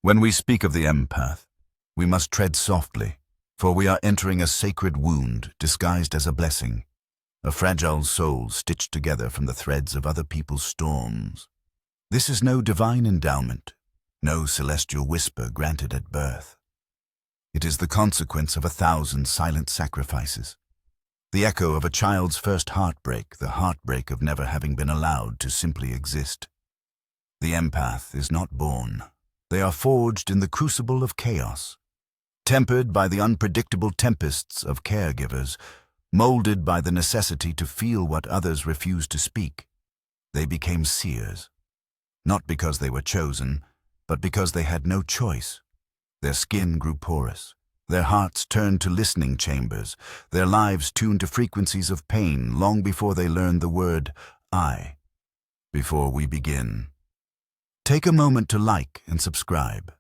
When we speak of the empath, we must tread softly, for we are entering a sacred wound disguised as a blessing, a fragile soul stitched together from the threads of other people's storms. This is no divine endowment, no celestial whisper granted at birth. It is the consequence of 1,000 silent sacrifices, the echo of a child's first heartbreak, the heartbreak of never having been allowed to simply exist. The empath is not born. They are forged in the crucible of chaos, tempered by the unpredictable tempests of caregivers, molded by the necessity to feel what others refuse to speak. They became seers, not because they were chosen, but because they had no choice. Their skin grew porous, their hearts turned to listening chambers, their lives tuned to frequencies of pain long before they learned the word I. Before we begin, take a moment to like and subscribe.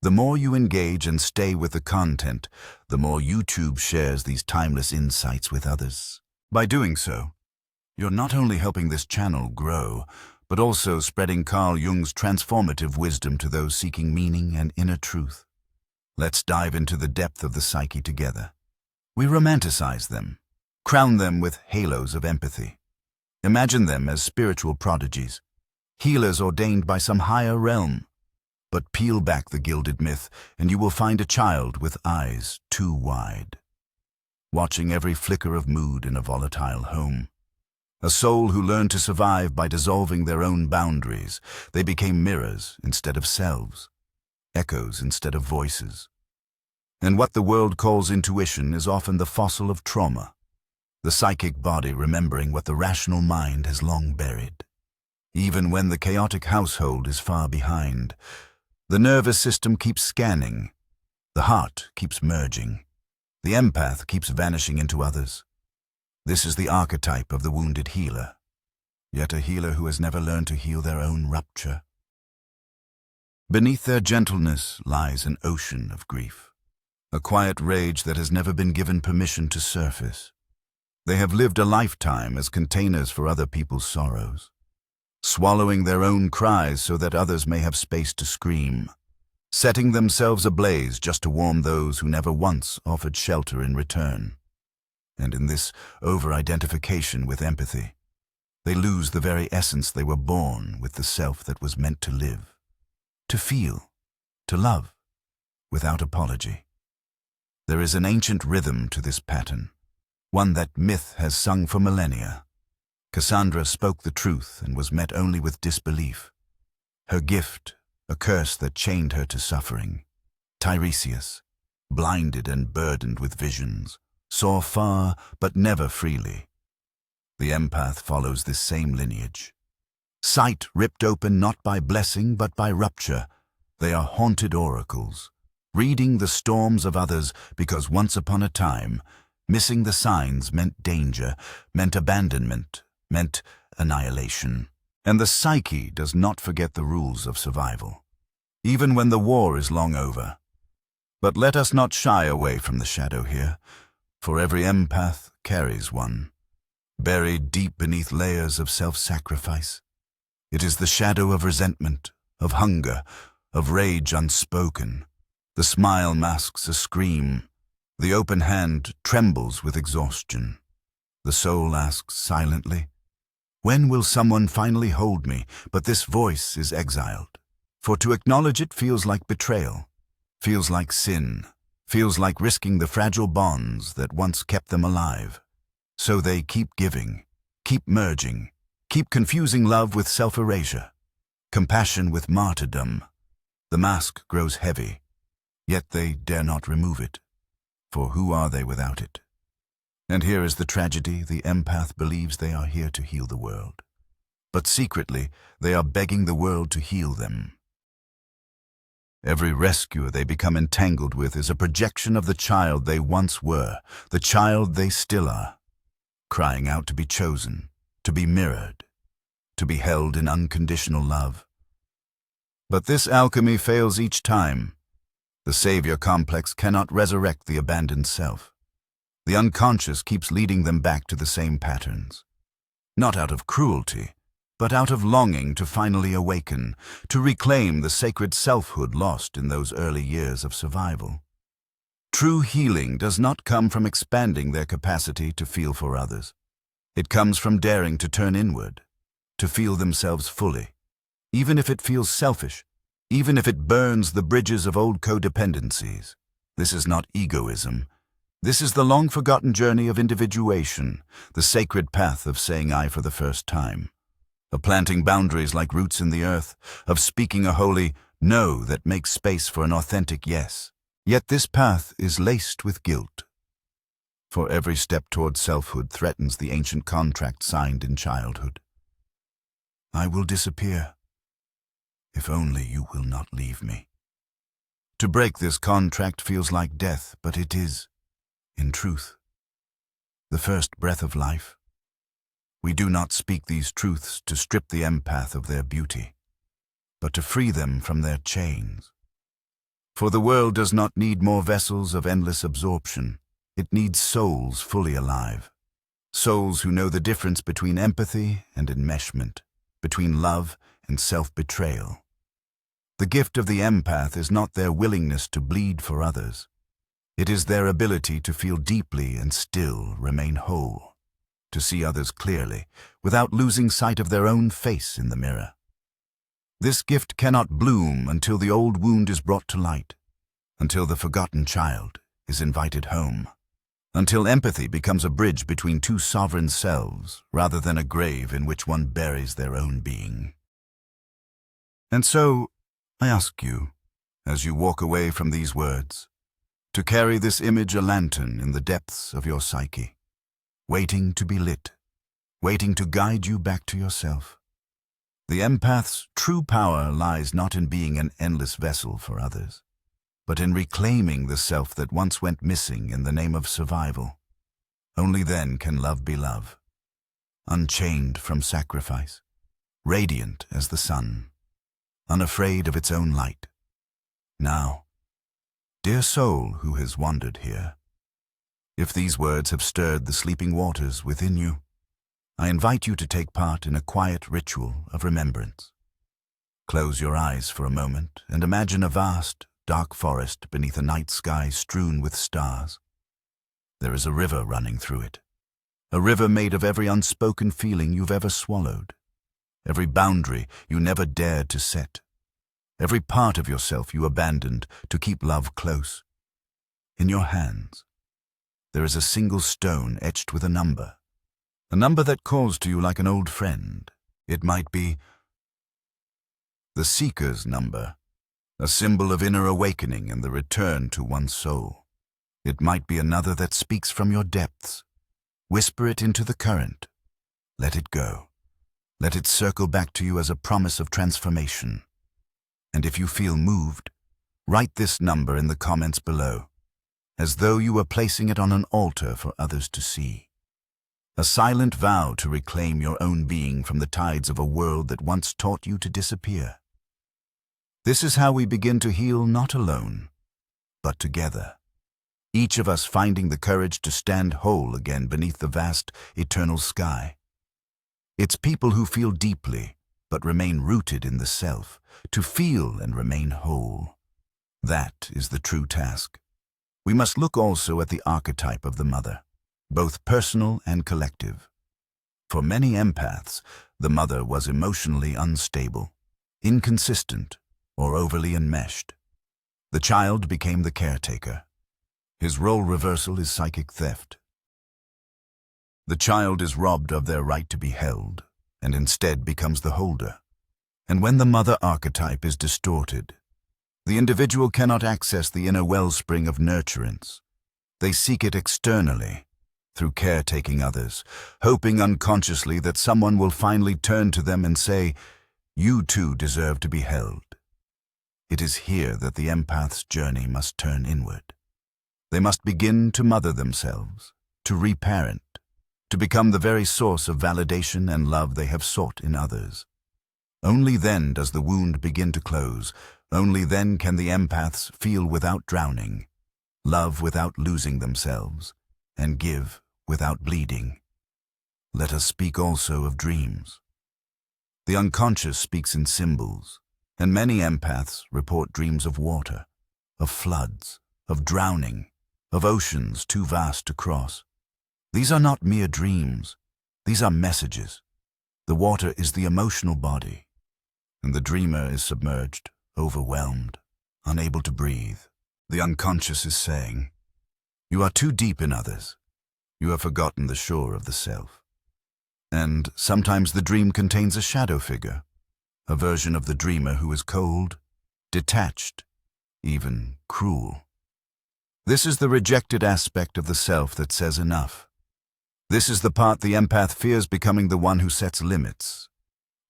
The more you engage and stay with the content, the more YouTube shares these timeless insights with others. By doing so, you're not only helping this channel grow, but also spreading Carl Jung's transformative wisdom to those seeking meaning and inner truth. Let's dive into the depth of the psyche together. We romanticize them, crown them with halos of empathy. Imagine them as spiritual prodigies, healers ordained by some higher realm. But peel back the gilded myth, and you will find a child with eyes too wide, watching every flicker of mood in a volatile home. A soul who learned to survive by dissolving their own boundaries. They became mirrors instead of selves, echoes instead of voices. And what the world calls intuition is often the fossil of trauma, the psychic body remembering what the rational mind has long buried. Even when the chaotic household is far behind, the nervous system keeps scanning, the heart keeps merging, the empath keeps vanishing into others. This is the archetype of the wounded healer, yet a healer who has never learned to heal their own rupture. Beneath their gentleness lies an ocean of grief, a quiet rage that has never been given permission to surface. They have lived a lifetime as containers for other people's sorrows, swallowing their own cries so that others may have space to scream, setting themselves ablaze just to warm those who never once offered shelter in return. And in this over-identification with empathy, they lose the very essence they were born with, the self that was meant to live, to feel, to love, without apology. There is an ancient rhythm to this pattern, one that myth has sung for millennia. Cassandra spoke the truth and was met only with disbelief. Her gift, a curse that chained her to suffering. Tiresias, blinded and burdened with visions, saw far but never freely. The empath follows this same lineage. Sight ripped open not by blessing but by rupture, they are haunted oracles, reading the storms of others because once upon a time, missing the signs meant danger, meant abandonment, meant annihilation. And the psyche does not forget the rules of survival, even when the war is long over. But let us not shy away from the shadow here, for every empath carries one, buried deep beneath layers of self-sacrifice. It is the shadow of resentment, of hunger, of rage unspoken. The smile masks a scream. The open hand trembles with exhaustion. The soul asks silently, "When will someone finally hold me?" But this voice is exiled, for to acknowledge it feels like betrayal, feels like sin, feels like risking the fragile bonds that once kept them alive. So they keep giving, keep merging, keep confusing love with self-erasure, compassion with martyrdom. The mask grows heavy, yet they dare not remove it, for who are they without it? And here is the tragedy: the empath believes they are here to heal the world, but secretly they are begging the world to heal them. Every rescue they become entangled with is a projection of the child they once were, the child they still are, crying out to be chosen, to be mirrored, to be held in unconditional love. But this alchemy fails each time. The savior complex cannot resurrect the abandoned self. The unconscious keeps leading them back to the same patterns, not out of cruelty, but out of longing to finally awaken, to reclaim the sacred selfhood lost in those early years of survival. True healing does not come from expanding their capacity to feel for others. It comes from daring to turn inward, to feel themselves fully, even if it feels selfish, even if it burns the bridges of old codependencies. This is not egoism. This is the long-forgotten journey of individuation, the sacred path of saying I for the first time, of planting boundaries like roots in the earth, of speaking a holy no that makes space for an authentic yes. Yet this path is laced with guilt, for every step toward selfhood threatens the ancient contract signed in childhood. I will disappear, if only you will not leave me. To break this contract feels like death, but it is, in truth, the first breath of life. We do not speak these truths to strip the empath of their beauty, but to free them from their chains. For the world does not need more vessels of endless absorption. It needs souls fully alive. Souls who know the difference between empathy and enmeshment, between love and self-betrayal. The gift of the empath is not their willingness to bleed for others. It is their ability to feel deeply and still remain whole, to see others clearly, without losing sight of their own face in the mirror. This gift cannot bloom until the old wound is brought to light, until the forgotten child is invited home, until empathy becomes a bridge between two sovereign selves rather than a grave in which one buries their own being. And so, I ask you, as you walk away from these words, to carry this image a lantern in the depths of your psyche, waiting to be lit, waiting to guide you back to yourself. The empath's true power lies not in being an endless vessel for others, but in reclaiming the self that once went missing in the name of survival. Only then can love be love, unchained from sacrifice, radiant as the sun, unafraid of its own light. Now, dear soul who has wandered here, if these words have stirred the sleeping waters within you, I invite you to take part in a quiet ritual of remembrance. Close your eyes for a moment and imagine a vast, dark forest beneath a night sky strewn with stars. There is a river running through it, a river made of every unspoken feeling you've ever swallowed, every boundary you never dared to set, every part of yourself you abandoned to keep love close. In your hands, there is a single stone etched with a number that calls to you like an old friend. It might be the Seeker's number, a symbol of inner awakening and the return to one's soul. It might be another that speaks from your depths. Whisper it into the current. Let it go. Let it circle back to you as a promise of transformation. And if you feel moved, write this number in the comments below, as though you were placing it on an altar for others to see. A silent vow to reclaim your own being from the tides of a world that once taught you to disappear. This is how we begin to heal, not alone, but together. Each of us finding the courage to stand whole again beneath the vast, eternal sky. It's people who feel deeply, but remain rooted in the self, to feel and remain whole. That is the true task. We must look also at the archetype of the mother, both personal and collective. For many empaths, the mother was emotionally unstable, inconsistent, or overly enmeshed. The child became the caretaker. His role reversal is psychic theft. The child is robbed of their right to be held, and instead becomes the holder. And when the mother archetype is distorted, the individual cannot access the inner wellspring of nurturance. They seek it externally, through caretaking others, hoping unconsciously that someone will finally turn to them and say, "You too deserve to be held." It is here that the empath's journey must turn inward. They must begin to mother themselves, to reparent, to become the very source of validation and love they have sought in others. Only then does the wound begin to close. Only then can the empaths feel without drowning, love without losing themselves, and give without bleeding. Let us speak also of dreams. The unconscious speaks in symbols, and many empaths report dreams of water, of floods, of drowning, of oceans too vast to cross. These are not mere dreams. These are messages. The water is the emotional body, and the dreamer is submerged, overwhelmed, unable to breathe. The unconscious is saying, "You are too deep in others. You have forgotten the shore of the self." And sometimes the dream contains a shadow figure, a version of the dreamer who is cold, detached, even cruel. This is the rejected aspect of the self that says enough. This is the part the empath fears becoming the one who sets limits.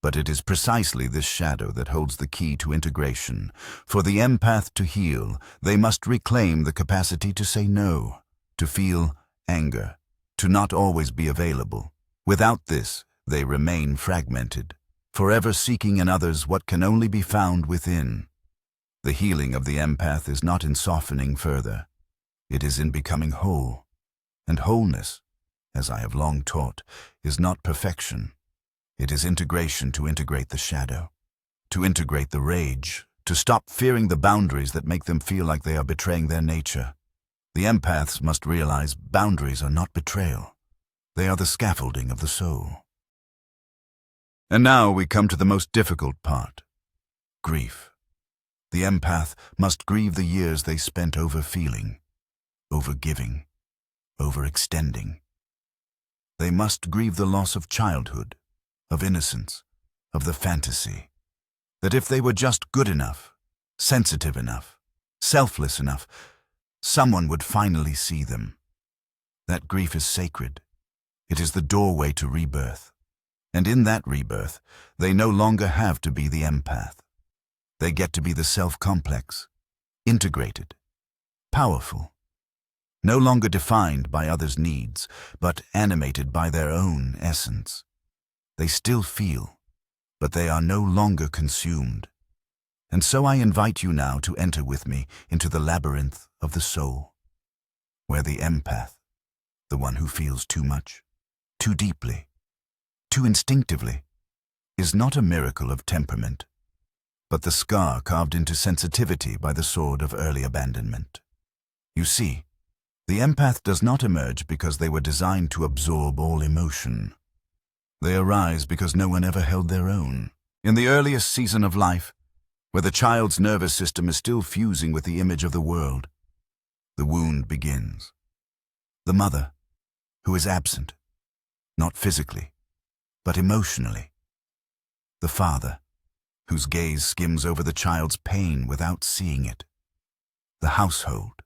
But it is precisely this shadow that holds the key to integration. For the empath to heal, they must reclaim the capacity to say no, to feel anger, to not always be available. Without this, they remain fragmented, forever seeking in others what can only be found within. The healing of the empath is not in softening further. It is in becoming whole. And wholeness, as I have long taught, is not perfection. It is integration to integrate the shadow, to integrate the rage, to stop fearing the boundaries that make them feel like they are betraying their nature. The empaths must realize boundaries are not betrayal. They are the scaffolding of the soul. And now we come to the most difficult part, grief. The empath must grieve the years they spent over-feeling, over-giving, overextending. They must grieve the loss of childhood, of innocence, of the fantasy, that if they were just good enough, sensitive enough, selfless enough, someone would finally see them. That grief is sacred. It is the doorway to rebirth. And in that rebirth, they no longer have to be the empath. They get to be the self-complex, integrated, powerful, no longer defined by others' needs, but animated by their own essence. They still feel, but they are no longer consumed. And so I invite you now to enter with me into the labyrinth of the soul, where the empath, the one who feels too much, too deeply, too instinctively, is not a miracle of temperament, but the scar carved into sensitivity by the sword of early abandonment. You see, the empath does not emerge because they were designed to absorb all emotion. They arise because no one ever held their own. In the earliest season of life, where the child's nervous system is still fusing with the image of the world, the wound begins. The mother, who is absent, not physically, but emotionally. The father, whose gaze skims over the child's pain without seeing it. The household,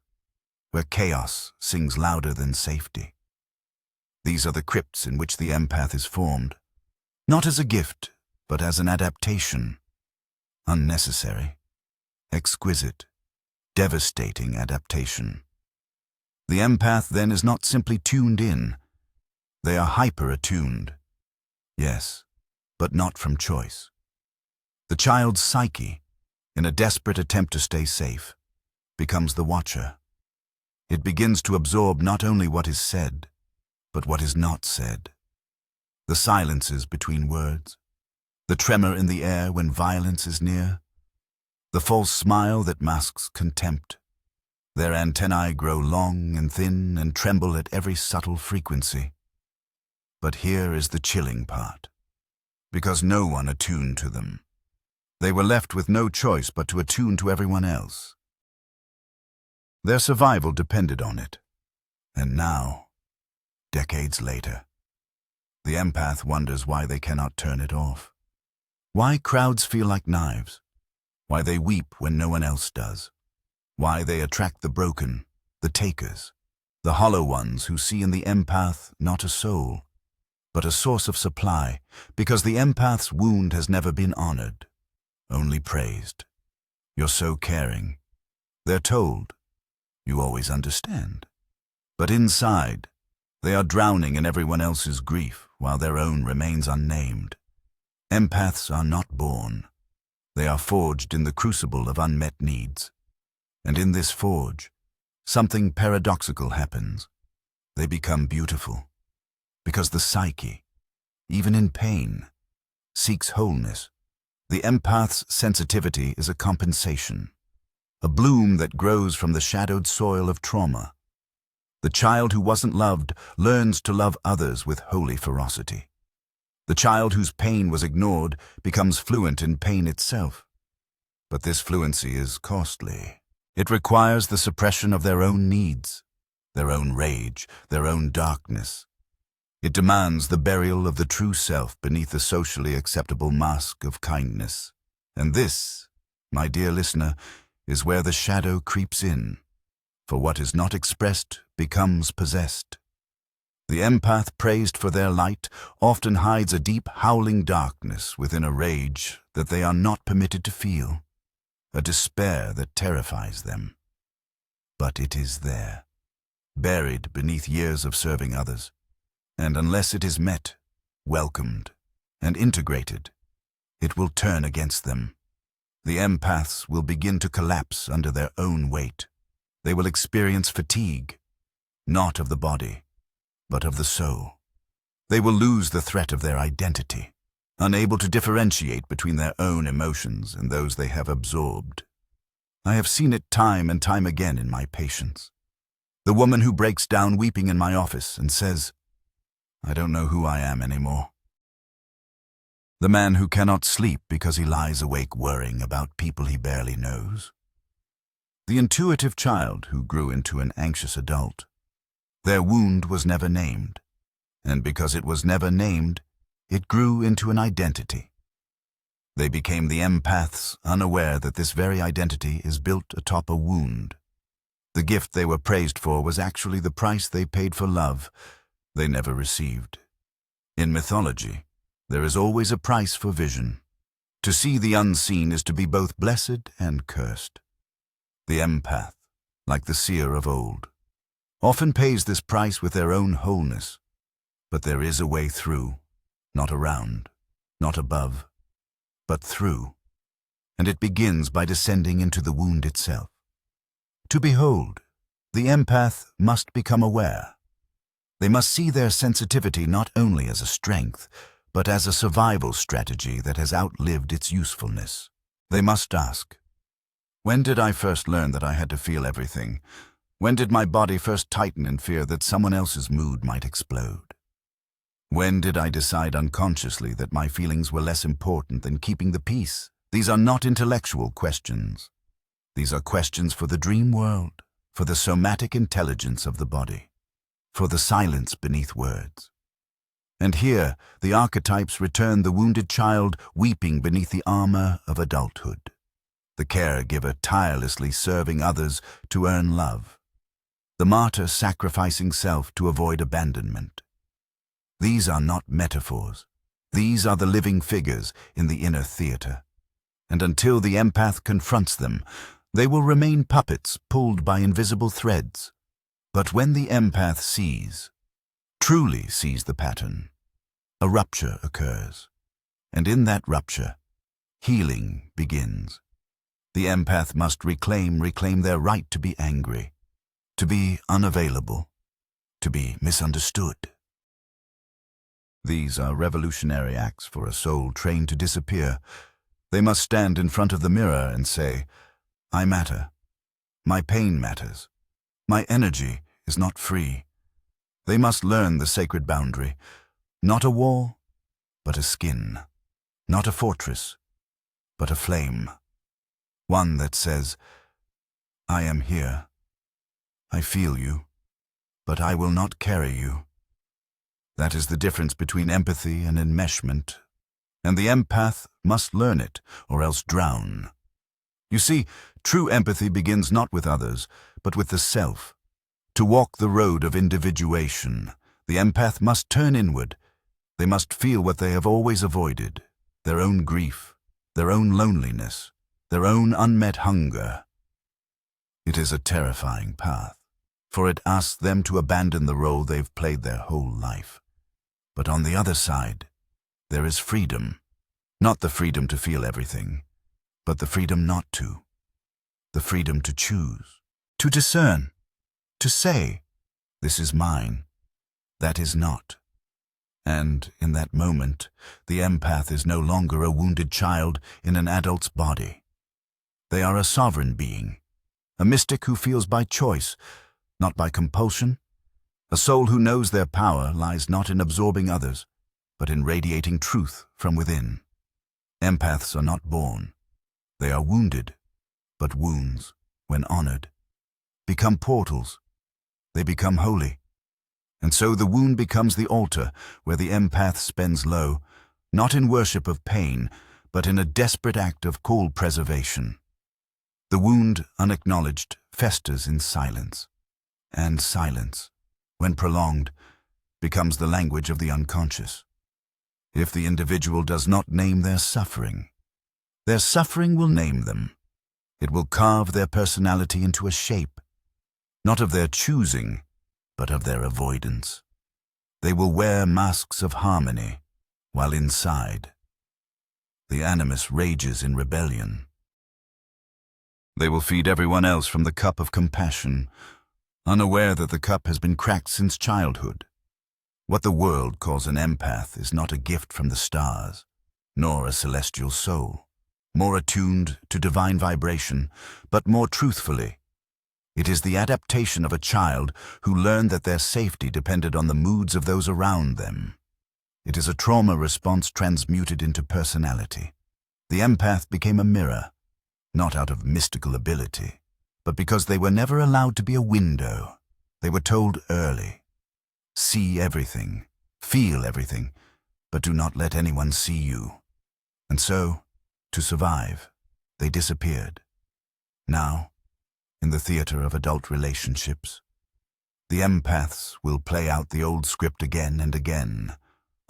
where chaos sings louder than safety. These are the crypts in which the empath is formed, not as a gift, but as an adaptation. Unnecessary, exquisite, devastating adaptation. The empath then is not simply tuned in. They are hyper-attuned. Yes, but not from choice. The child's psyche, in a desperate attempt to stay safe, becomes the watcher. It begins to absorb not only what is said, but what is not said. The silences between words, the tremor in the air when violence is near, the false smile that masks contempt. Their antennae grow long and thin and tremble at every subtle frequency. But here is the chilling part. Because no one attuned to them, they were left with no choice but to attune to everyone else. Their survival depended on it. And now, decades later, the empath wonders why they cannot turn it off. Why crowds feel like knives. Why they weep when no one else does. Why they attract the broken, the takers, the hollow ones who see in the empath not a soul, but a source of supply, because the empath's wound has never been honored, only praised. You're so caring. They're told. You always understand. But inside, they are drowning in everyone else's grief while their own remains unnamed. Empaths are not born. They are forged in the crucible of unmet needs. And in this forge, something paradoxical happens. They become beautiful. Because the psyche, even in pain, seeks wholeness. The empath's sensitivity is a compensation, a bloom that grows from the shadowed soil of trauma. The child who wasn't loved learns to love others with holy ferocity. The child whose pain was ignored becomes fluent in pain itself. But this fluency is costly. It requires the suppression of their own needs, their own rage, their own darkness. It demands the burial of the true self beneath the socially acceptable mask of kindness. And this, my dear listener, is where the shadow creeps in. For what is not expressed becomes possessed. The empath praised for their light often hides a deep howling darkness within a rage that they are not permitted to feel, a despair that terrifies them. But it is there, buried beneath years of serving others, and unless it is met, welcomed, and integrated, it will turn against them. The empaths will begin to collapse under their own weight. They will experience fatigue, not of the body, but of the soul. They will lose the threat of their identity, unable to differentiate between their own emotions and those they have absorbed. I have seen it time and time again in my patients. The woman who breaks down weeping in my office and says, "I don't know who I am anymore." The man who cannot sleep because he lies awake worrying about people he barely knows. The intuitive child who grew into an anxious adult. Their wound was never named, and because it was never named, it grew into an identity. They became the empaths, unaware that this very identity is built atop a wound. The gift they were praised for was actually the price they paid for love they never received. In mythology, there is always a price for vision. To see the unseen is to be both blessed and cursed. The empath, like the seer of old, often pays this price with their own wholeness. But there is a way through, not around, not above, but through. And it begins by descending into the wound itself. To behold, the empath must become aware. They must see their sensitivity not only as a strength, but as a survival strategy that has outlived its usefulness. They must ask, when did I first learn that I had to feel everything? When did my body first tighten in fear that someone else's mood might explode? When did I decide unconsciously that my feelings were less important than keeping the peace? These are not intellectual questions. These are questions for the dream world, for the somatic intelligence of the body, for the silence beneath words. And here, the archetypes return the wounded child weeping beneath the armor of adulthood. The caregiver tirelessly serving others to earn love. The martyr sacrificing self to avoid abandonment. These are not metaphors. These are the living figures in the inner theater. And until the empath confronts them, they will remain puppets pulled by invisible threads. But when the empath sees, truly sees the pattern, a rupture occurs. And in that rupture, healing begins. The empath must reclaim their right to be angry, to be unavailable, to be misunderstood. These are revolutionary acts for a soul trained to disappear. They must stand in front of the mirror and say, "I matter. My pain matters. My energy is not free." They must learn the sacred boundary, not a wall, but a skin, not a fortress, but a flame. One that says, "I am here. I feel you, but I will not carry you." That is the difference between empathy and enmeshment, and the empath must learn it or else drown. You see, true empathy begins not with others, but with the self. To walk the road of individuation, the empath must turn inward. They must feel what they have always avoided, their own grief, their own loneliness, their own unmet hunger. It is a terrifying path, for it asks them to abandon the role they've played their whole life. But on the other side, there is freedom. Not the freedom to feel everything, but the freedom not to. The freedom to choose, to discern, to say, "This is mine, that is not." And in that moment, the empath is no longer a wounded child in an adult's body. They are a sovereign being, a mystic who feels by choice, not by compulsion, a soul who knows their power lies not in absorbing others, but in radiating truth from within. Empaths are not born. They are wounded, but wounds, when honored, become portals. They become holy. And so the wound becomes the altar where the empath spends low, not in worship of pain, but in a desperate act of cool preservation. The wound, unacknowledged, festers in silence. And silence, when prolonged, becomes the language of the unconscious. If the individual does not name their suffering will name them. It will carve their personality into a shape, not of their choosing, but of their avoidance. They will wear masks of harmony, while inside, the animus rages in rebellion. They will feed everyone else from the cup of compassion, unaware that the cup has been cracked since childhood. What the world calls an empath is not a gift from the stars, nor a celestial soul, more attuned to divine vibration, but more truthfully. It is the adaptation of a child who learned that their safety depended on the moods of those around them. It is a trauma response transmuted into personality. The empath became a mirror, not out of mystical ability, but because they were never allowed to be a window. They were told early, see everything, feel everything, but do not let anyone see you. And so, to survive, they disappeared. Now, in the theater of adult relationships, the empaths will play out the old script again and again,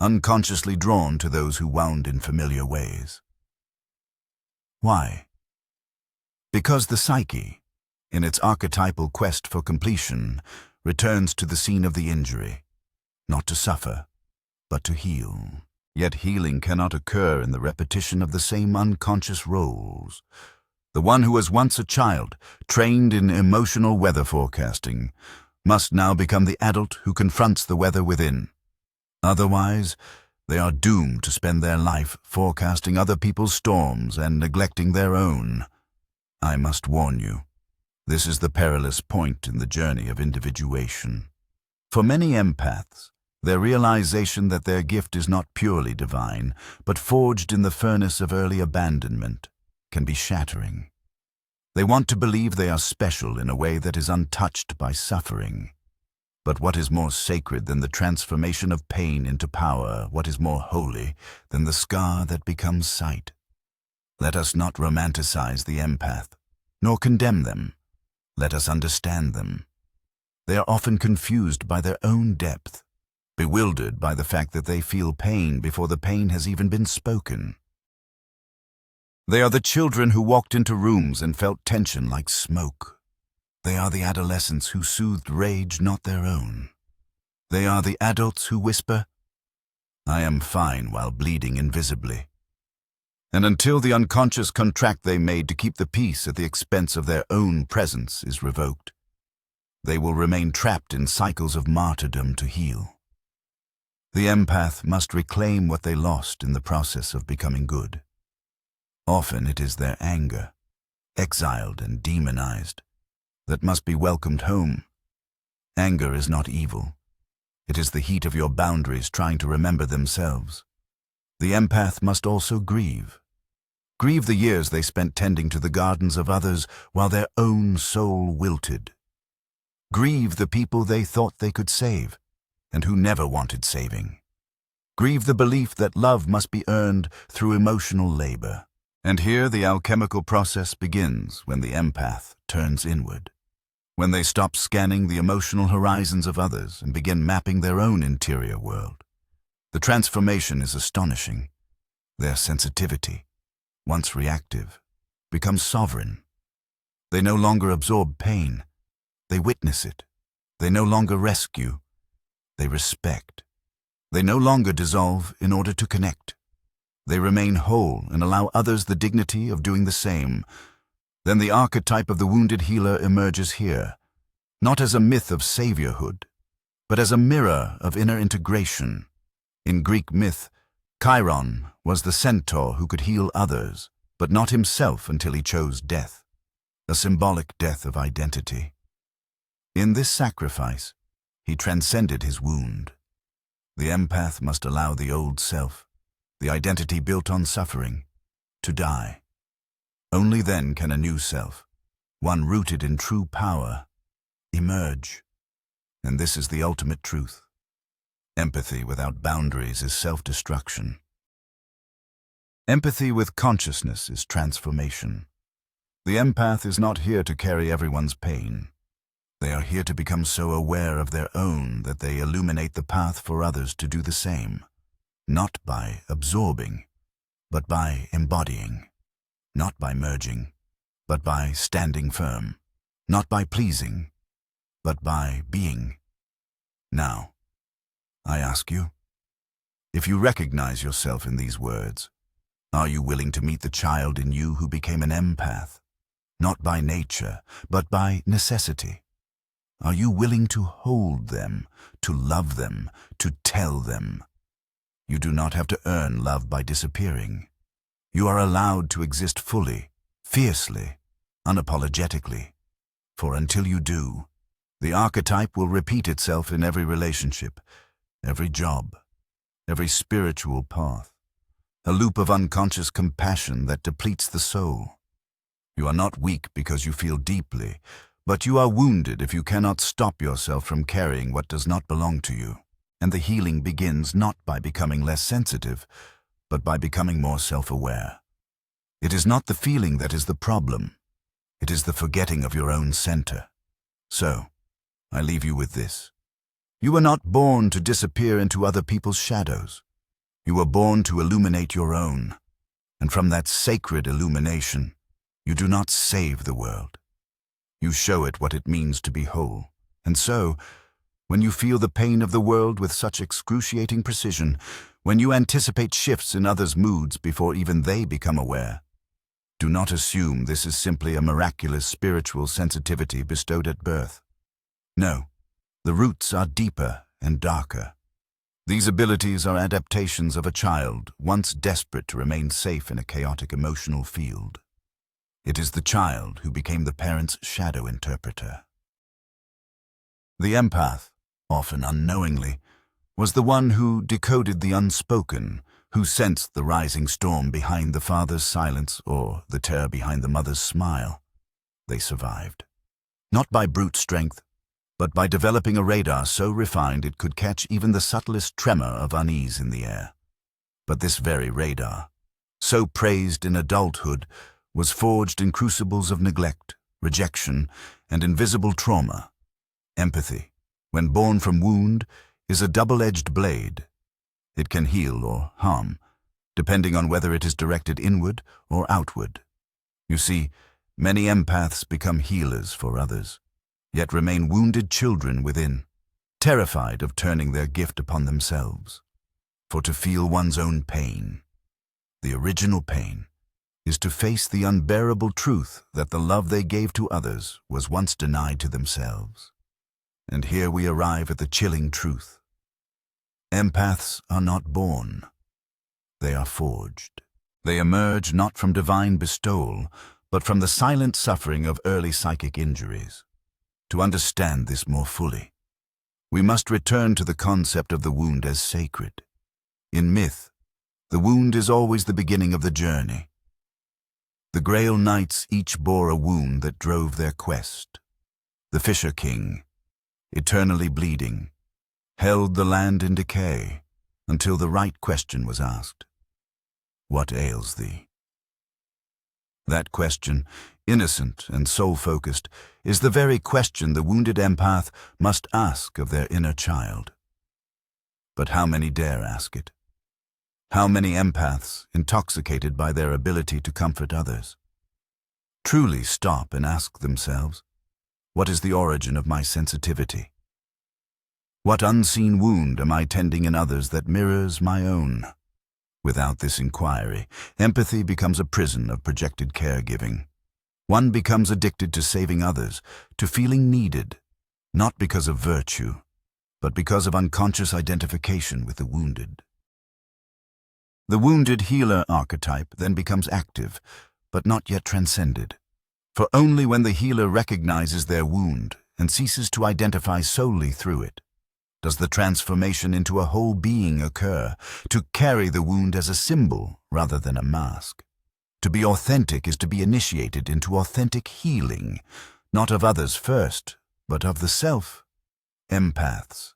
unconsciously drawn to those who wound in familiar ways. Why? Because the psyche, in its archetypal quest for completion, returns to the scene of the injury, not to suffer, but to heal. Yet healing cannot occur in the repetition of the same unconscious roles. The one who was once a child, trained in emotional weather forecasting, must now become the adult who confronts the weather within. Otherwise, they are doomed to spend their life forecasting other people's storms and neglecting their own. I must warn you, this is the perilous point in the journey of individuation. For many empaths, their realization that their gift is not purely divine, but forged in the furnace of early abandonment, can be shattering. They want to believe they are special in a way that is untouched by suffering. But what is more sacred than the transformation of pain into power? What is more holy than the scar that becomes sight? Let us not romanticize the empath, nor condemn them. Let us understand them. They are often confused by their own depth, bewildered by the fact that they feel pain before the pain has even been spoken. They are the children who walked into rooms and felt tension like smoke. They are the adolescents who soothed rage not their own. They are the adults who whisper, I am fine, while bleeding invisibly. And until the unconscious contract they made to keep the peace at the expense of their own presence is revoked, they will remain trapped in cycles of martyrdom to heal. The empath must reclaim what they lost in the process of becoming good. Often it is their anger, exiled and demonized, that must be welcomed home. Anger is not evil. It is the heat of your boundaries trying to remember themselves. The empath must also grieve. Grieve the years they spent tending to the gardens of others while their own soul wilted. Grieve the people they thought they could save, and who never wanted saving. Grieve the belief that love must be earned through emotional labor. And here the alchemical process begins when the empath turns inward. When they stop scanning the emotional horizons of others and begin mapping their own interior world. The transformation is astonishing. Their sensitivity, once reactive, becomes sovereign. They no longer absorb pain. They witness it. They no longer rescue. They respect. They no longer dissolve in order to connect. They remain whole and allow others the dignity of doing the same. Then the archetype of the wounded healer emerges here, not as a myth of saviorhood, but as a mirror of inner integration. In Greek myth, Chiron was the centaur who could heal others, but not himself until he chose death, a symbolic death of identity. In this sacrifice, he transcended his wound. The empath must allow the old self, the identity built on suffering, to die. Only then can a new self, one rooted in true power, emerge. And this is the ultimate truth. Empathy without boundaries is self-destruction. Empathy with consciousness is transformation. The empath is not here to carry everyone's pain. They are here to become so aware of their own that they illuminate the path for others to do the same, not by absorbing, but by embodying, not by merging, but by standing firm, not by pleasing, but by being. Now, I ask you, if you recognize yourself in these words, are you willing to meet the child in you who became an empath, not by nature, but by necessity? Are you willing to hold them, to love them, to tell them? You do not have to earn love by disappearing. You are allowed to exist fully, fiercely, unapologetically. For until you do, the archetype will repeat itself in every relationship, every job, every spiritual path, a loop of unconscious compassion that depletes the soul. You are not weak because you feel deeply, but you are wounded if you cannot stop yourself from carrying what does not belong to you. And the healing begins not by becoming less sensitive, but by becoming more self-aware. It is not the feeling that is the problem. It is the forgetting of your own center. So, I leave you with this. You were not born to disappear into other people's shadows. You were born to illuminate your own. And from that sacred illumination, you do not save the world. You show it what it means to be whole. And so, when you feel the pain of the world with such excruciating precision, when you anticipate shifts in others' moods before even they become aware, do not assume this is simply a miraculous spiritual sensitivity bestowed at birth. No, the roots are deeper and darker. These abilities are adaptations of a child once desperate to remain safe in a chaotic emotional field. It is the child who became the parent's shadow interpreter. The empath, often unknowingly, was the one who decoded the unspoken, who sensed the rising storm behind the father's silence or the terror behind the mother's smile. They survived. Not by brute strength, but by developing a radar so refined it could catch even the subtlest tremor of unease in the air. But this very radar, so praised in adulthood, was forged in crucibles of neglect, rejection, and invisible trauma. Empathy, when born from wound, is a double-edged blade. It can heal or harm, depending on whether it is directed inward or outward. You see, many empaths become healers for others, yet remain wounded children within, terrified of turning their gift upon themselves. For to feel one's own pain, the original pain, is to face the unbearable truth that the love they gave to others was once denied to themselves. And here we arrive at the chilling truth. Empaths are not born. They are forged. They emerge not from divine bestowal, but from the silent suffering of early psychic injuries. To understand this more fully, we must return to the concept of the wound as sacred. In myth, the wound is always the beginning of the journey. The Grail Knights each bore a wound that drove their quest. The Fisher King, eternally bleeding, held the land in decay until the right question was asked. What ails thee? That question, innocent and soul-focused, is the very question the wounded empath must ask of their inner child. But how many dare ask it? How many empaths, intoxicated by their ability to comfort others, truly stop and ask themselves, what is the origin of my sensitivity? What unseen wound am I tending in others that mirrors my own? Without this inquiry, empathy becomes a prison of projected caregiving. One becomes addicted to saving others, to feeling needed, not because of virtue, but because of unconscious identification with the wounded. The wounded healer archetype then becomes active, but not yet transcended. For only when the healer recognizes their wound and ceases to identify solely through it, does the transformation into a whole being occur, to carry the wound as a symbol rather than a mask. To be authentic is to be initiated into authentic healing, not of others first, but of the self. Empaths,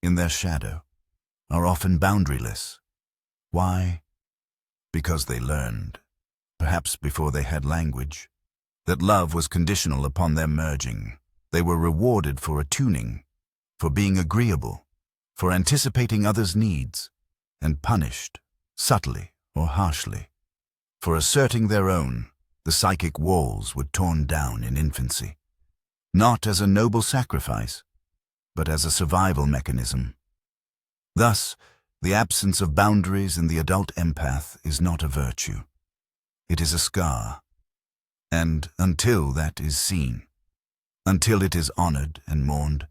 in their shadow, are often boundaryless. Why? Because they learned, perhaps before they had language, that love was conditional upon their merging. They were rewarded for attuning, for being agreeable, for anticipating others' needs, and punished, subtly or harshly, for asserting their own. The psychic walls were torn down in infancy, not as a noble sacrifice, but as a survival mechanism. Thus, the absence of boundaries in the adult empath is not a virtue. It is a scar. And until that is seen, until it is honored and mourned,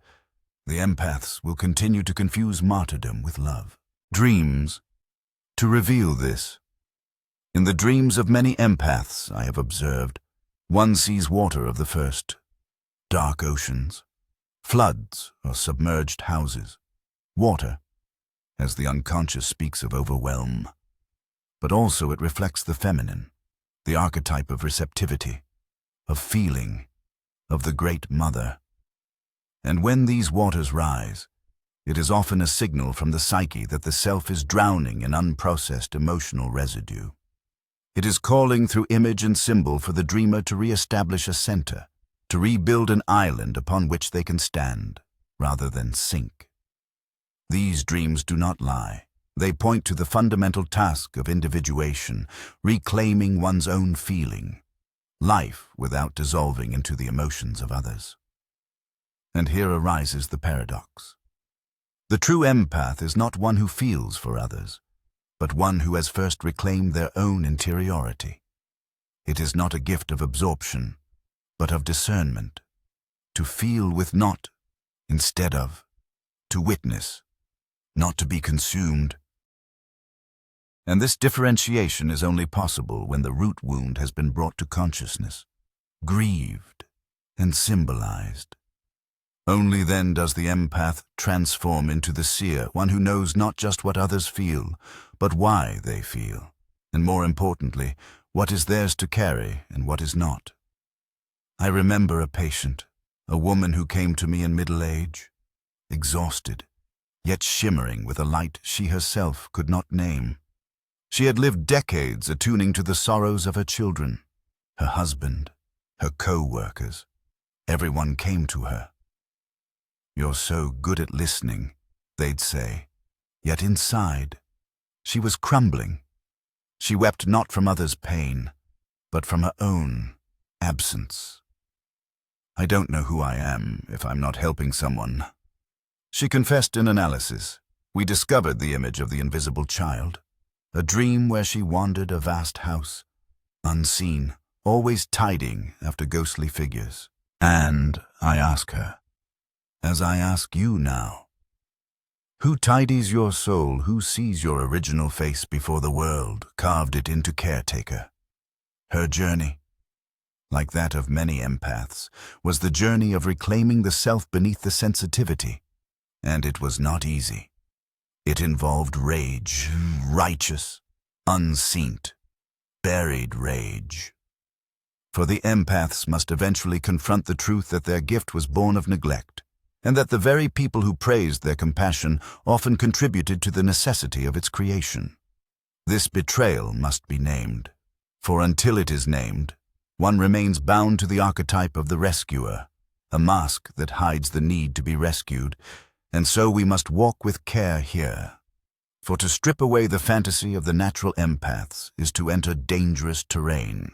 the empaths will continue to confuse martyrdom with love. Dreams. To reveal this, in the dreams of many empaths, I have observed, one sees water of the first, dark oceans, floods or submerged houses. Water, as the unconscious speaks of overwhelm, but also it reflects the feminine, the archetype of receptivity, of feeling, of the great mother. And when these waters rise, it is often a signal from the psyche that the self is drowning in unprocessed emotional residue. It is calling through image and symbol for the dreamer to re-establish a center, to rebuild an island upon which they can stand, rather than sink. These dreams do not lie. They point to the fundamental task of individuation, reclaiming one's own feeling, life without dissolving into the emotions of others. And here arises the paradox. The true empath is not one who feels for others, but one who has first reclaimed their own interiority. It is not a gift of absorption, but of discernment, to feel with not, instead of, to witness, not to be consumed. And this differentiation is only possible when the root wound has been brought to consciousness, grieved, and symbolized. Only then does the empath transform into the seer, one who knows not just what others feel, but why they feel, and more importantly, what is theirs to carry and what is not. I remember a patient, a woman who came to me in middle age, exhausted, yet shimmering with a light she herself could not name. She had lived decades attuning to the sorrows of her children, her husband, her co-workers. Everyone came to her. "You're so good at listening," they'd say, yet inside, she was crumbling. She wept not from others' pain, but from her own absence. "I don't know who I am if I'm not helping someone," she confessed in analysis. We discovered the image of the invisible child, a dream where she wandered a vast house, unseen, always tidying after ghostly figures. And I ask her, as I ask you now, who tidies your soul, who sees your original face before the world, carved it into caretaker? Her journey, like that of many empaths, was the journey of reclaiming the self beneath the sensitivity, and it was not easy. It involved rage, righteous, unseen, buried rage. For the empaths must eventually confront the truth that their gift was born of neglect, and that the very people who praised their compassion often contributed to the necessity of its creation. This betrayal must be named, for until it is named, one remains bound to the archetype of the rescuer, a mask that hides the need to be rescued, and so we must walk with care here. For to strip away the fantasy of the natural empaths is to enter dangerous terrain.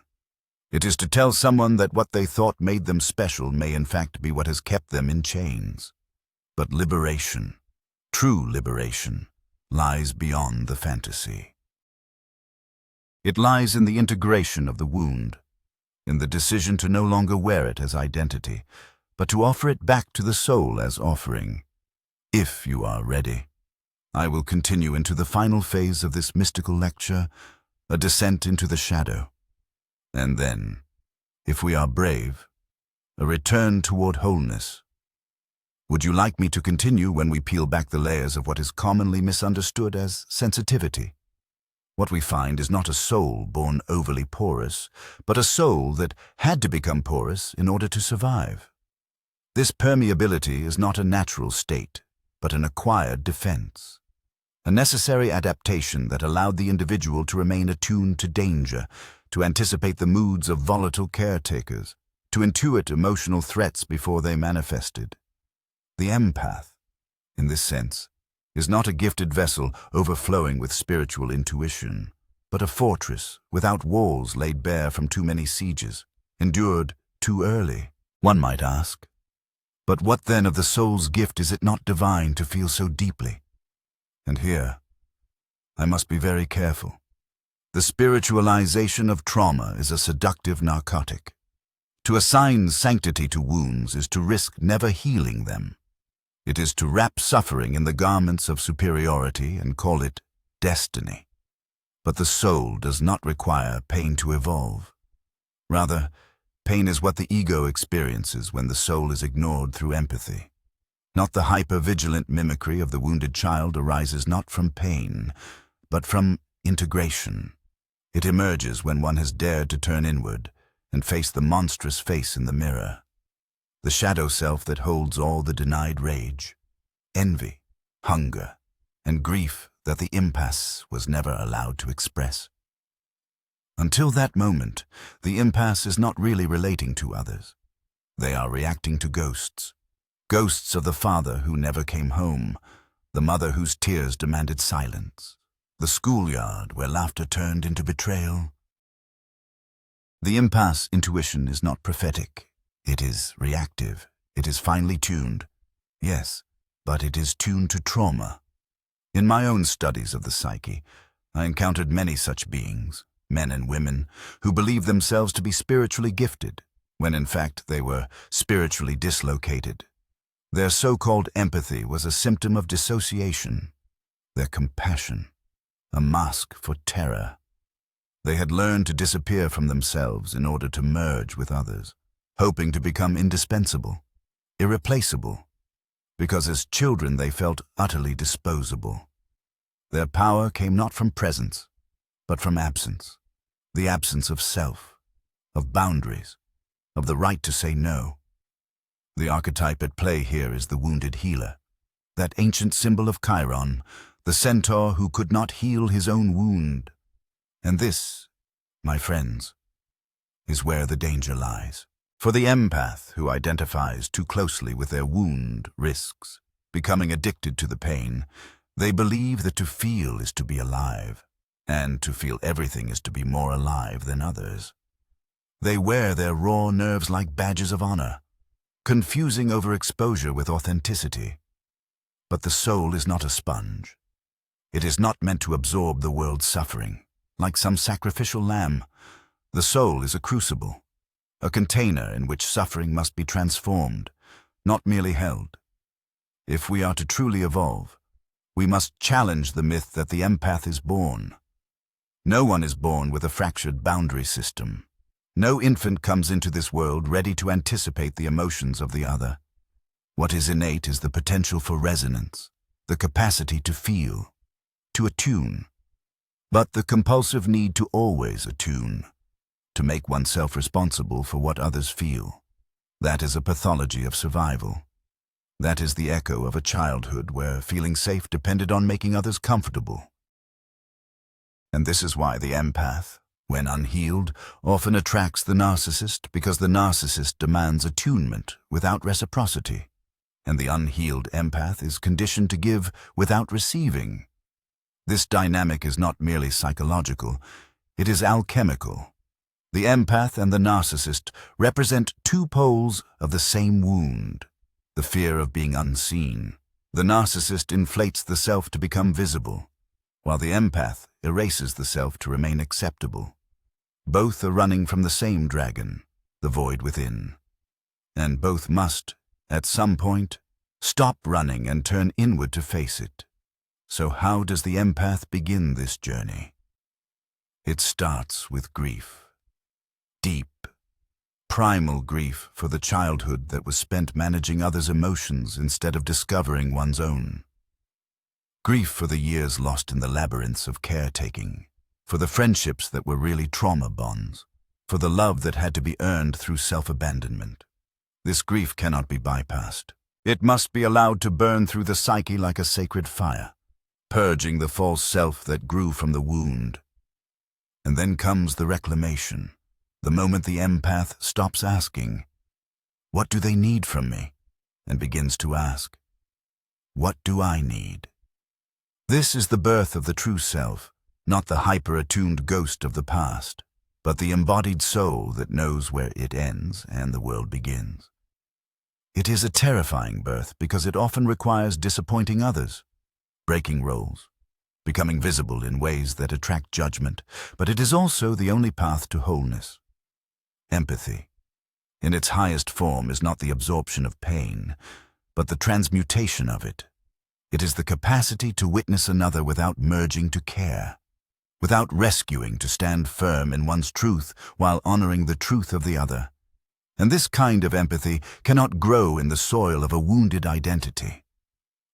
It is to tell someone that what they thought made them special may in fact be what has kept them in chains. But liberation, true liberation, lies beyond the fantasy. It lies in the integration of the wound, in the decision to no longer wear it as identity, but to offer it back to the soul as offering, if you are ready. I will continue into the final phase of this mystical lecture, a descent into the shadow. And then, if we are brave, a return toward wholeness. Would you like me to continue when we peel back the layers of what is commonly misunderstood as sensitivity? What we find is not a soul born overly porous, but a soul that had to become porous in order to survive. This permeability is not a natural state, but an acquired defense. A necessary adaptation that allowed the individual to remain attuned to danger, to anticipate the moods of volatile caretakers, to intuit emotional threats before they manifested. The empath, in this sense, is not a gifted vessel overflowing with spiritual intuition, but a fortress without walls laid bare from too many sieges, endured too early, one might ask. But what then of the soul's gift is it not divine to feel so deeply? And here, I must be very careful. The spiritualization of trauma is a seductive narcotic. To assign sanctity to wounds is to risk never healing them. It is to wrap suffering in the garments of superiority and call it destiny. But the soul does not require pain to evolve. Rather, pain is what the ego experiences when the soul is ignored through empathy. Not the hyper-vigilant mimicry of the wounded child arises not from pain, but from integration. It emerges when one has dared to turn inward and face the monstrous face in the mirror. The shadow self that holds all the denied rage, envy, hunger, and grief that the empath was never allowed to express. Until that moment, the empath is not really relating to others. They are reacting to ghosts. Ghosts of the father who never came home, the mother whose tears demanded silence, the schoolyard where laughter turned into betrayal. The empath's intuition is not prophetic. It is reactive. It is finely tuned. Yes, but it is tuned to trauma. In my own studies of the psyche, I encountered many such beings, men and women, who believed themselves to be spiritually gifted, when in fact they were spiritually dislocated. Their so-called empathy was a symptom of dissociation, their compassion, a mask for terror. They had learned to disappear from themselves in order to merge with others, hoping to become indispensable, irreplaceable, because as children they felt utterly disposable. Their power came not from presence, but from absence, the absence of self, of boundaries, of the right to say no. The archetype at play here is the wounded healer, that ancient symbol of Chiron, the centaur who could not heal his own wound. And this, my friends, is where the danger lies. For the empath who identifies too closely with their wound risks becoming addicted to the pain. They believe that to feel is to be alive, and to feel everything is to be more alive than others. They wear their raw nerves like badges of honor, confusing overexposure with authenticity. But the soul is not a sponge. It is not meant to absorb the world's suffering, like some sacrificial lamb. The soul is a crucible, a container in which suffering must be transformed, not merely held. If we are to truly evolve, we must challenge the myth that the empath is born. No one is born with a fractured boundary system. No infant comes into this world ready to anticipate the emotions of the other. What is innate is the potential for resonance, the capacity to feel, to attune, but the compulsive need to always attune, to make oneself responsible for what others feel. That is a pathology of survival. That is the echo of a childhood where feeling safe depended on making others comfortable. And this is why the empath, when unhealed, often attracts the narcissist, because the narcissist demands attunement without reciprocity, and the unhealed empath is conditioned to give without receiving. This dynamic is not merely psychological, it is alchemical. The empath and the narcissist represent two poles of the same wound, the fear of being unseen. The narcissist inflates the self to become visible, while the empath erases the self to remain acceptable. Both are running from the same dragon, the void within. And both must, at some point, stop running and turn inward to face it. So how does the empath begin this journey? It starts with grief. Deep, primal grief for the childhood that was spent managing others' emotions instead of discovering one's own. Grief for the years lost in the labyrinths of caretaking, for the friendships that were really trauma bonds, for the love that had to be earned through self-abandonment. This grief cannot be bypassed. It must be allowed to burn through the psyche like a sacred fire, purging the false self that grew from the wound. And then comes the reclamation, the moment the empath stops asking, "What do they need from me?" and begins to ask, "What do I need?" This is the birth of the true self, not the hyper-attuned ghost of the past, but the embodied soul that knows where it ends and the world begins. It is a terrifying birth because it often requires disappointing others, breaking roles, becoming visible in ways that attract judgment, but it is also the only path to wholeness. Empathy, in its highest form, is not the absorption of pain, but the transmutation of it. It is the capacity to witness another without merging to care, without rescuing to stand firm in one's truth while honoring the truth of the other. And this kind of empathy cannot grow in the soil of a wounded identity.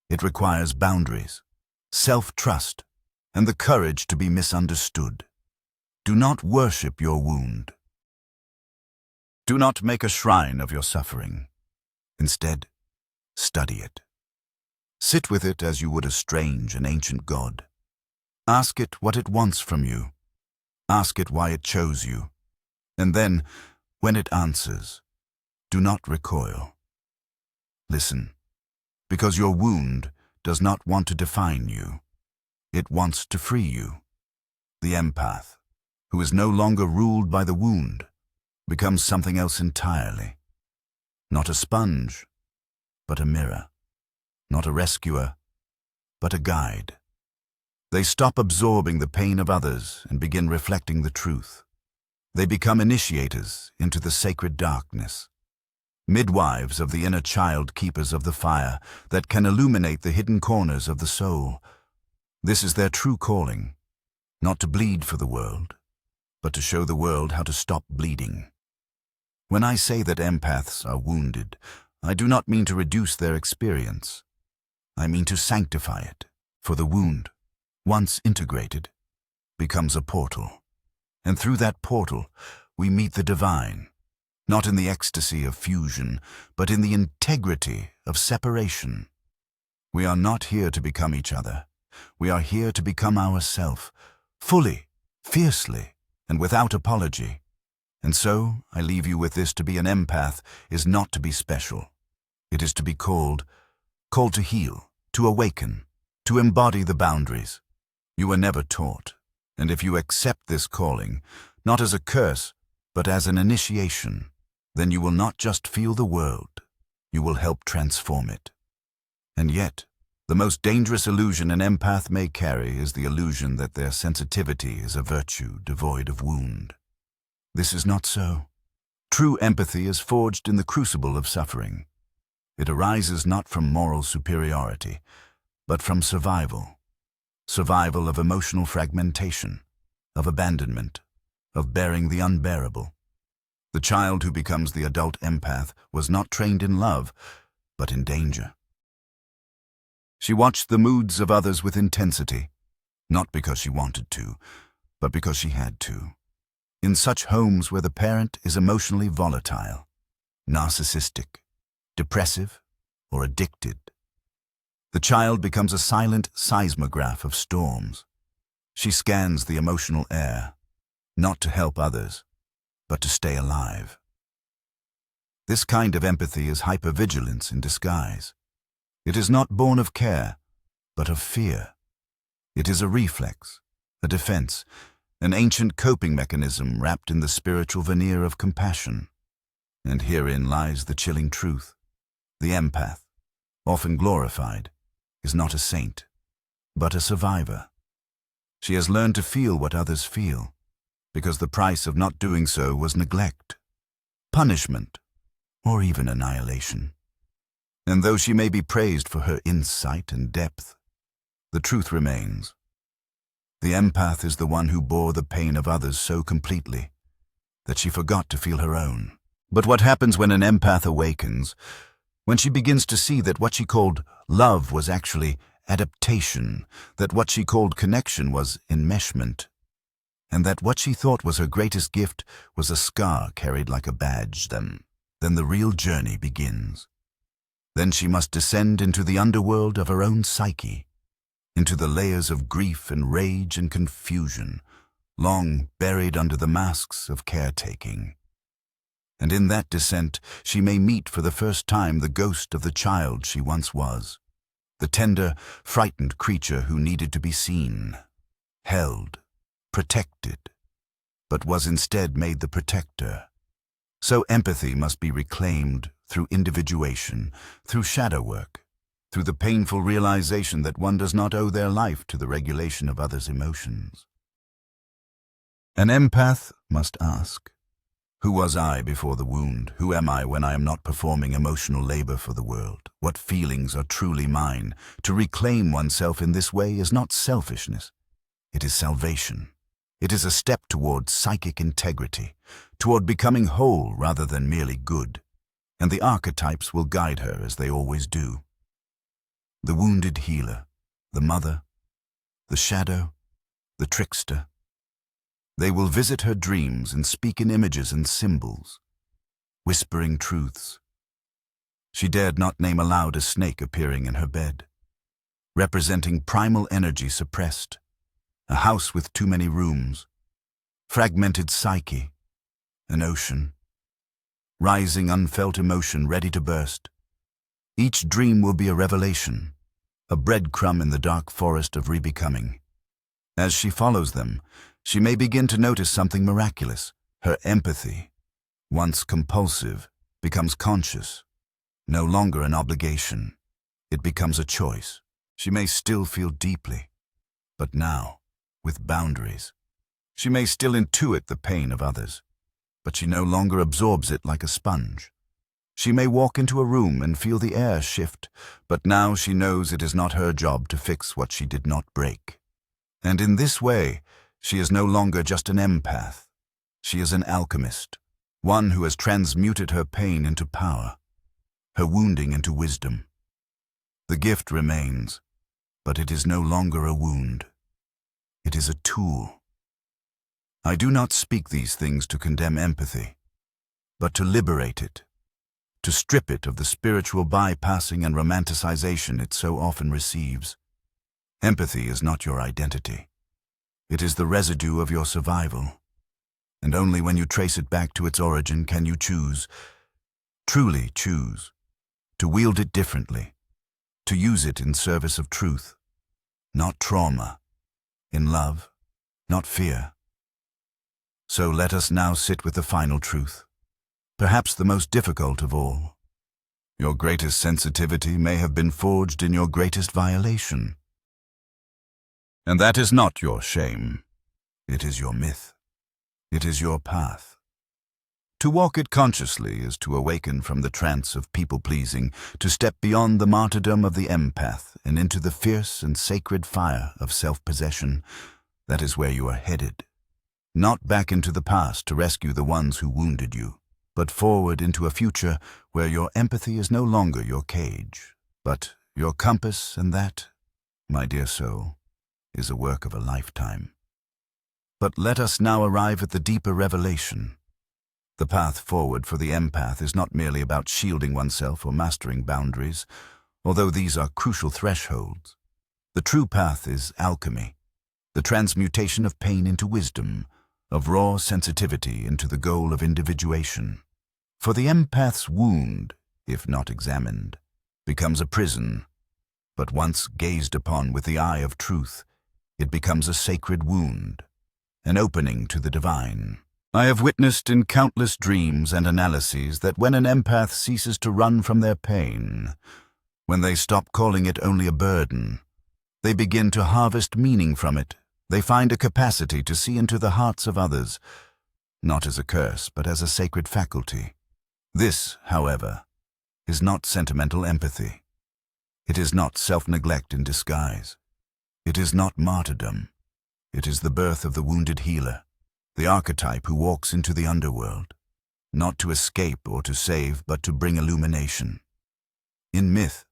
It requires boundaries, self-trust, and the courage to be misunderstood. Do not worship your wound. Do not make a shrine of your suffering. Instead, study it. Sit with it as you would a strange and ancient god. Ask it what it wants from you. Ask it why it chose you. And then, when it answers, do not recoil. Listen, because your wound does not want to define you. It wants to free you. The empath, who is no longer ruled by the wound, becomes something else entirely. Not a sponge, but a mirror. Not a rescuer, but a guide. They stop absorbing the pain of others and begin reflecting the truth. They become initiators into the sacred darkness, midwives of the inner child, keepers of the fire that can illuminate the hidden corners of the soul. This is their true calling, not to bleed for the world, but to show the world how to stop bleeding. When I say that empaths are wounded, I do not mean to reduce their experience. I mean to sanctify it, for the wound, once integrated, becomes a portal. And through that portal, we meet the divine, not in the ecstasy of fusion, but in the integrity of separation. We are not here to become each other. We are here to become ourselves, fully, fiercely, and without apology. And so, I leave you with this: to be an empath is not to be special. It is to be called to heal, to awaken, to embody the boundaries you were never taught. And if you accept this calling, not as a curse, but as an initiation, then you will not just feel the world, you will help transform it. And yet, the most dangerous illusion an empath may carry is the illusion that their sensitivity is a virtue devoid of wound. This is not so. True empathy is forged in the crucible of suffering. It arises not from moral superiority, but from survival. Survival of emotional fragmentation, of abandonment, of bearing the unbearable. The child who becomes the adult empath was not trained in love, but in danger. She watched the moods of others with intensity, not because she wanted to, but because she had to. In such homes where the parent is emotionally volatile, narcissistic, depressive, or addicted, the child becomes a silent seismograph of storms. She scans the emotional air, not to help others, but to stay alive. This kind of empathy is hypervigilance in disguise. It is not born of care, but of fear. It is a reflex, a defense, an ancient coping mechanism wrapped in the spiritual veneer of compassion. And herein lies the chilling truth. The empath, often glorified, is not a saint, but a survivor. She has learned to feel what others feel, because the price of not doing so was neglect, punishment, or even annihilation. And though she may be praised for her insight and depth, The truth remains. The empath is the one who bore the pain of others so completely that she forgot to feel her own. But what happens when an empath awakens, when she begins to see that what she called love was actually adaptation, that what she called connection was enmeshment, and that what she thought was her greatest gift was a scar carried like a badge, then the real journey begins. Then she must descend into the underworld of her own psyche, into the layers of grief and rage and confusion, long buried under the masks of caretaking. And in that descent she may meet for the first time the ghost of the child she once was, the tender, frightened creature who needed to be seen, held, protected, but was instead made the protector. So empathy must be reclaimed through individuation, through shadow work, through the painful realization that one does not owe their life to the regulation of others' emotions. An empath must ask, who was I before the wound? Who am I when I am not performing emotional labor for the world? What feelings are truly mine? To reclaim oneself in this way is not selfishness. It is salvation. It is a step toward psychic integrity, toward becoming whole rather than merely good. And the archetypes will guide her as they always do. The wounded healer, the mother, the shadow, the trickster. They will visit her dreams and speak in images and symbols, whispering truths. She dared not name aloud a snake appearing in her bed, representing primal energy suppressed, a house with too many rooms, fragmented psyche, an ocean, rising unfelt emotion ready to burst. Each dream will be a revelation, a breadcrumb in the dark forest of rebecoming. As she follows them, she may begin to notice something miraculous. Her empathy, once compulsive, becomes conscious, no longer an obligation. It becomes a choice. She may still feel deeply, but now, with boundaries. She may still intuit the pain of others, but she no longer absorbs it like a sponge. She may walk into a room and feel the air shift, but now she knows it is not her job to fix what she did not break. And in this way, she is no longer just an empath. She is an alchemist, one who has transmuted her pain into power, her wounding into wisdom. The gift remains, but it is no longer a wound. It is a tool. I do not speak these things to condemn empathy, but to liberate it, to strip it of the spiritual bypassing and romanticization it so often receives. Empathy is not your identity. It is the residue of your survival, and only when you trace it back to its origin can you choose, truly choose, to wield it differently, to use it in service of truth, not trauma, in love, not fear. So let us now sit with the final truth, perhaps the most difficult of all. Your greatest sensitivity may have been forged in your greatest violation. And that is not your shame. It is your myth. It is your path. To walk it consciously is to awaken from the trance of people-pleasing, to step beyond the martyrdom of the empath and into the fierce and sacred fire of self-possession. That is where you are headed. Not back into the past to rescue the ones who wounded you, but forward into a future where your empathy is no longer your cage, but your compass, and that, my dear soul, is a work of a lifetime. But let us now arrive at the deeper revelation. The path forward for the empath is not merely about shielding oneself or mastering boundaries, although these are crucial thresholds. The true path is alchemy, the transmutation of pain into wisdom, of raw sensitivity into the goal of individuation. For the empath's wound, if not examined, becomes a prison, but once gazed upon with the eye of truth, it becomes a sacred wound, an opening to the divine. I have witnessed in countless dreams and analyses that when an empath ceases to run from their pain, when they stop calling it only a burden, they begin to harvest meaning from it. They find a capacity to see into the hearts of others, not as a curse, but as a sacred faculty. This, however, is not sentimental empathy. It is not self-neglect in disguise. It is not martyrdom. It is the birth of the wounded healer, the archetype who walks into the underworld, not to escape or to save, but to bring illumination. In myth,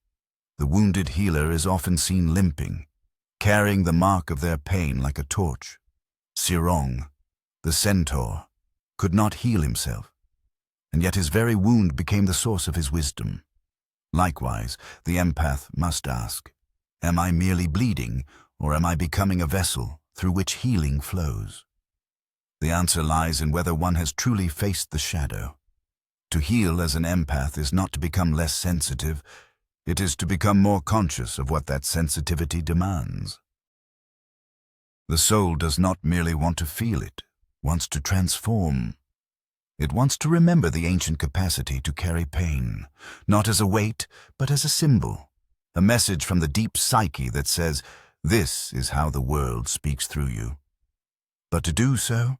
the wounded healer is often seen limping, carrying the mark of their pain like a torch. Jung, the centaur, could not heal himself, and yet his very wound became the source of his wisdom. Likewise, the empath must ask, am I merely bleeding, or am I becoming a vessel through which healing flows? The answer lies in whether one has truly faced the shadow. To heal as an empath is not to become less sensitive, it is to become more conscious of what that sensitivity demands. The soul does not merely want to feel, it wants to transform. It wants to remember the ancient capacity to carry pain, not as a weight, but as a symbol, a message from the deep psyche that says, this is how the world speaks through you. But to do so,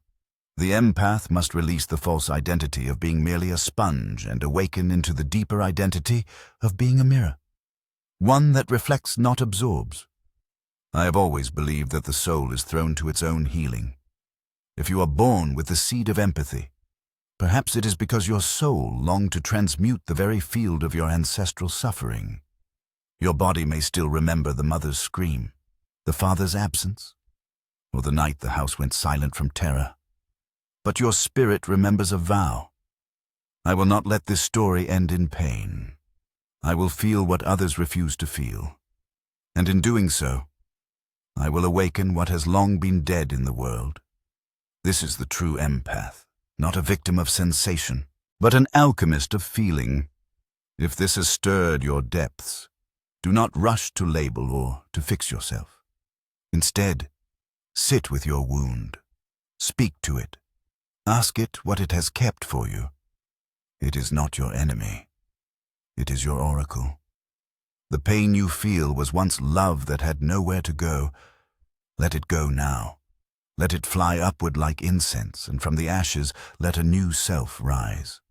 the empath must release the false identity of being merely a sponge and awaken into the deeper identity of being a mirror, one that reflects, not absorbs. I have always believed that the soul is thrown to its own healing. If you are born with the seed of empathy, perhaps it is because your soul longed to transmute the very field of your ancestral suffering. Your body may still remember the mother's scream, the father's absence, or the night the house went silent from terror. But your spirit remembers a vow. I will not let this story end in pain. I will feel what others refuse to feel. And in doing so, I will awaken what has long been dead in the world. This is the true empath, not a victim of sensation, but an alchemist of feeling. If this has stirred your depths, do not rush to label or to fix yourself. Instead, sit with your wound. Speak to it. Ask it what it has kept for you. It is not your enemy. It is your oracle. The pain you feel was once love that had nowhere to go. Let it go now. Let it fly upward like incense, and from the ashes let a new self rise.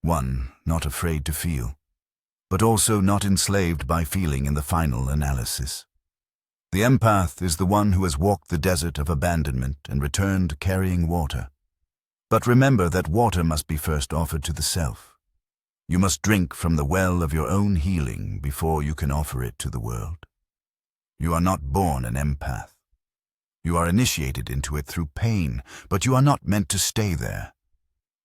One not afraid to feel, but also not enslaved by feeling in the final analysis. The empath is the one who has walked the desert of abandonment and returned carrying water. But remember that water must be first offered to the self. You must drink from the well of your own healing before you can offer it to the world. You are not born an empath. You are initiated into it through pain, but you are not meant to stay there.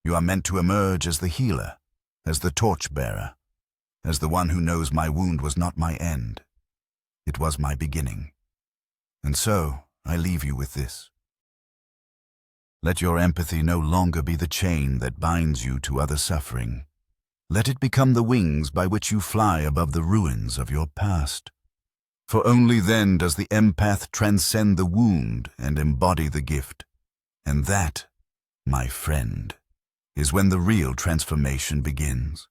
You are meant to emerge as the healer, as the torchbearer, as the one who knows my wound was not my end. It was my beginning. And so, I leave you with this. Let your empathy no longer be the chain that binds you to other suffering. Let it become the wings by which you fly above the ruins of your past. For only then does the empath transcend the wound and embody the gift. And that, my friend, is when the real transformation begins.